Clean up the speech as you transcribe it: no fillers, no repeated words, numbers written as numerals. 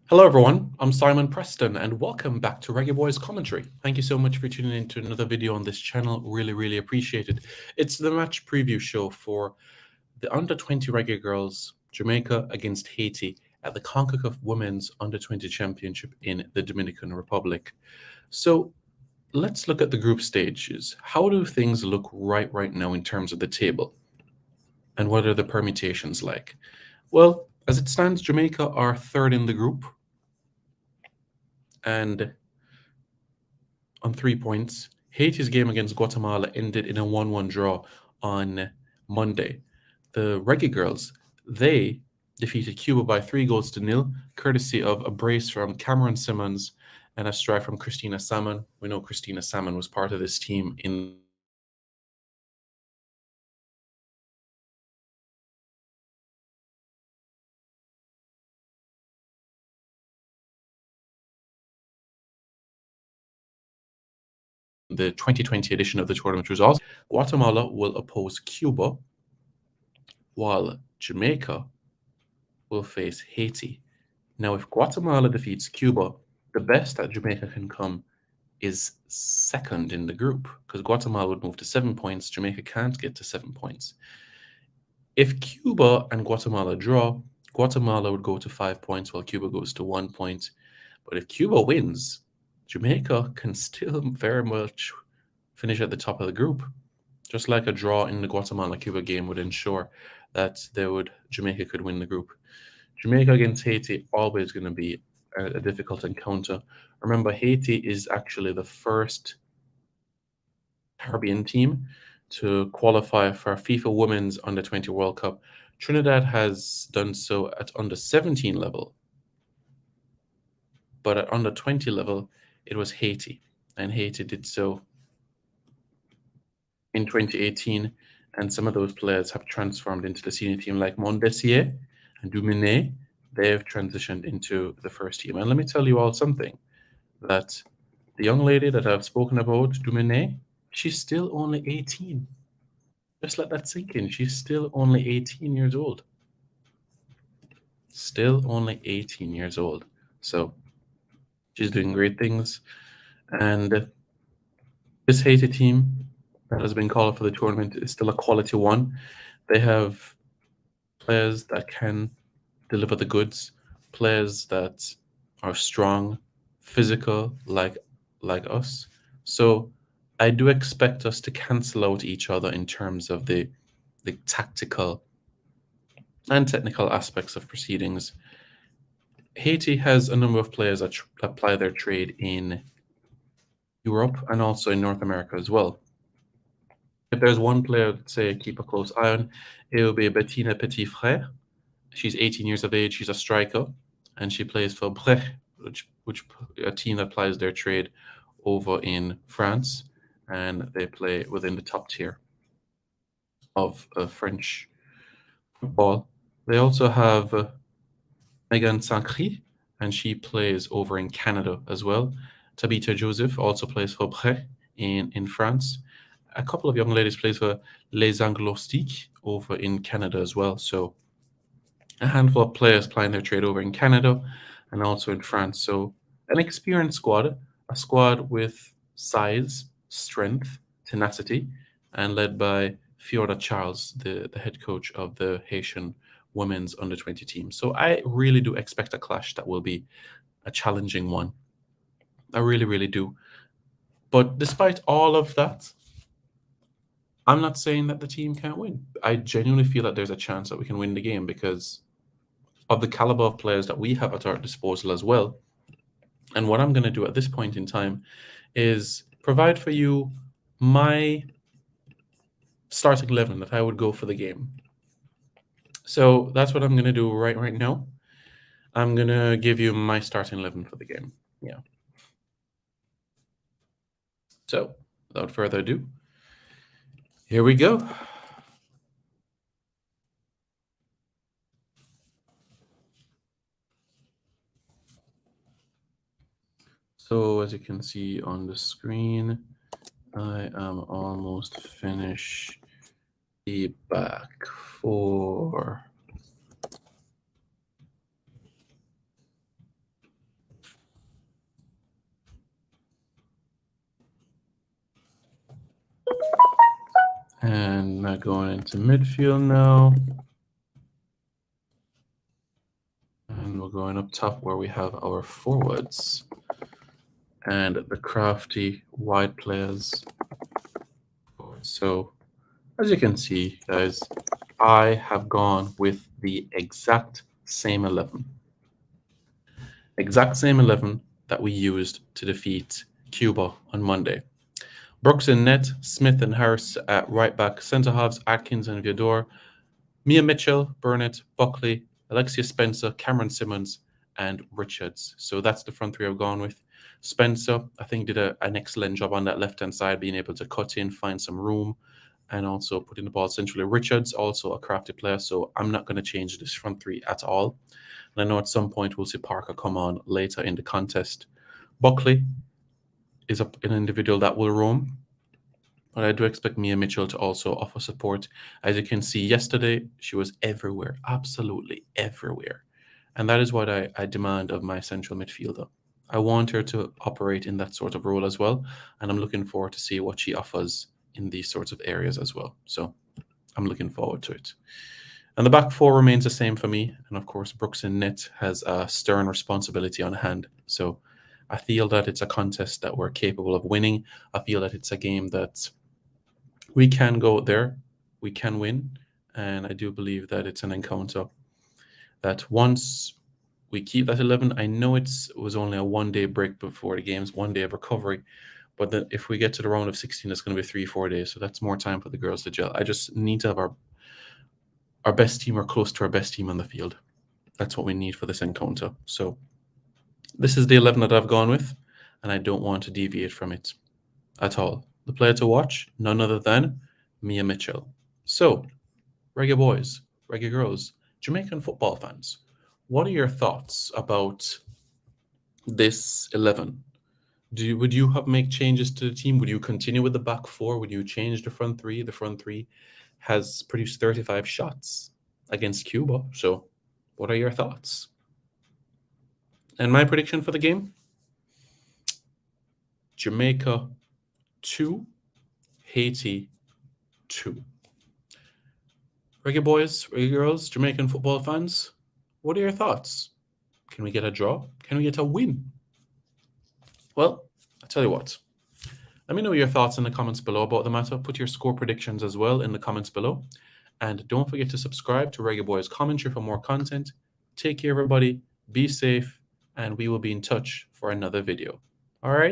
Hello, everyone. I'm Simon Preston, and welcome back to Reggae Boys Commentary. Thank you so much for tuning in to another video on this channel. Really appreciate it. It's the match preview show for the Under-20 Reggae Girls, Jamaica against Haiti at the CONCACAF Women's Under-20 Championship in the Dominican Republic. So let's look at the group stages. How do things look right now in terms of the table? And what are the permutations like? Well, as it stands, Jamaica are third in the group, and on 3 points. Haiti's game against Guatemala ended in a 1-1 draw on Monday. The Reggae Girls, they defeated Cuba by 3-0, courtesy of a brace from Cameron Simmons and a strike from Christina Salmon. We know Christina Salmon was part of this team in the 2020 edition of the tournament results. Guatemala will oppose Cuba, while Jamaica will face Haiti. Now, if Guatemala defeats Cuba, the best that Jamaica can come is second in the group, because Guatemala would move to 7 points. Jamaica can't get to 7 points. If Cuba and Guatemala draw, Guatemala would go to 5 points while Cuba goes to 1 point. But if Cuba wins, Jamaica can still very much finish at the top of the group. Just like a draw in the Guatemala-Cuba game would ensure that Jamaica could win the group. Jamaica against Haiti always going to be a difficult encounter. Remember, Haiti is actually the first Caribbean team to qualify for FIFA Women's Under-20 World Cup. Trinidad has done so at under-17 level, but at under-20 level, it was Haiti, and Haiti did so in 2018, and some of those players have transformed into the senior team, like Mondessier and Dumine. They've transitioned into the first team. And let me tell you all something, that the young lady that I've spoken about, Dumine, she's still only 18. Just let that sink in. She's still only 18 years old. Still only 18 years old. So she's doing great things. And this Haiti team that has been called for the tournament is still a quality one. They have players that can deliver the goods, players that are strong, physical, like us. So I do expect us to cancel out each other in terms of the tactical and technical aspects of proceedings. Haiti has a number of players that apply their trade in Europe and also in North America as well. If there's one player to say keep a close eye on, it will be Bettina Petitfrère. She's 18 years of age. She's a striker, and she plays for Brest, which a team that applies their trade over in France, and they play within the top tier of French football. They also have Megan Sankry, and she plays over in Canada as well. Tabitha Joseph also plays for Brest in France. A couple of young ladies plays for Les Anglostiques over in Canada as well. So a handful of players playing their trade over in Canada and also in France. So an experienced squad, a squad with size, strength, tenacity, and led by Fiona Charles, the head coach of the Haitian women's under-20 team. So I really do expect a clash that will be a challenging one. I really do. But despite all of that, I'm not saying that the team can't win. I genuinely feel that there's a chance that we can win the game because of the caliber of players that we have at our disposal as well. And what I'm going to do at this point in time is provide for you my starting 11 that I would go for the game. So that's what I'm going to do right now. I'm going to give you my starting 11 for the game. Yeah. So without further ado, here we go. So as you can see on the screen, I am almost finished the back four. And now going into midfield now. And we're going up top where we have our forwards and the crafty wide players. So as you can see, guys, I have gone with the exact same 11. Exact same 11 that we used to defeat Cuba on Monday. Brooks in net, Smith and Harris at right back, centre halves Atkins and Viador, Mia Mitchell, Burnett, Buckley, Alexia Spencer, Cameron Simmons, and Richards. So that's the front three I've gone with. Spencer, I think, did an excellent job on that left-hand side, being able to cut in, find some room, and also putting the ball centrally. Richards, also a crafty player, so I'm not going to change this front three at all. And I know at some point we'll see Parker come on later in the contest. Buckley is an individual that will roam, but I do expect Mia Mitchell to also offer support. As you can see, yesterday, she was everywhere, absolutely everywhere. And that is what I demand of my central midfielder. I want her to operate in that sort of role as well. And I'm looking forward to see what she offers in these sorts of areas as well. So I'm looking forward to it. And the back four remains the same for me. And of course, Brooks in net has a stern responsibility on hand. So I feel that it's a contest that we're capable of winning. I feel that it's a game that we can go there, we can win. And I do believe that it's an encounter that once we keep that 11, I know it was only a 1 day break before the games, 1 day of recovery. But then if we get to the round of 16, it's going to be 3-4 days. So that's more time for the girls to gel. I just need to have our best team or close to our best team on the field. That's what we need for this encounter. So this is the 11 that I've gone with, and I don't want to deviate from it at all. The player to watch, none other than Mia Mitchell. So, reggae boys, reggae girls, Jamaican football fans, what are your thoughts about this 11? Would you have make changes to the team? Would you continue with the back four? Would you change the front three? The front three has produced 35 shots against Cuba. So, what are your thoughts? And my prediction for the game? Jamaica 2, Haiti 2. Reggae boys, reggae girls, Jamaican football fans, what are your thoughts? Can we get a draw? Can we get a win? Well, I'll tell you what. Let me know your thoughts in the comments below about the matter. Put your score predictions as well in the comments below. And don't forget to subscribe to Reggae Boys Commentary for more content. Take care, everybody. Be safe. And we will be in touch for another video. All right?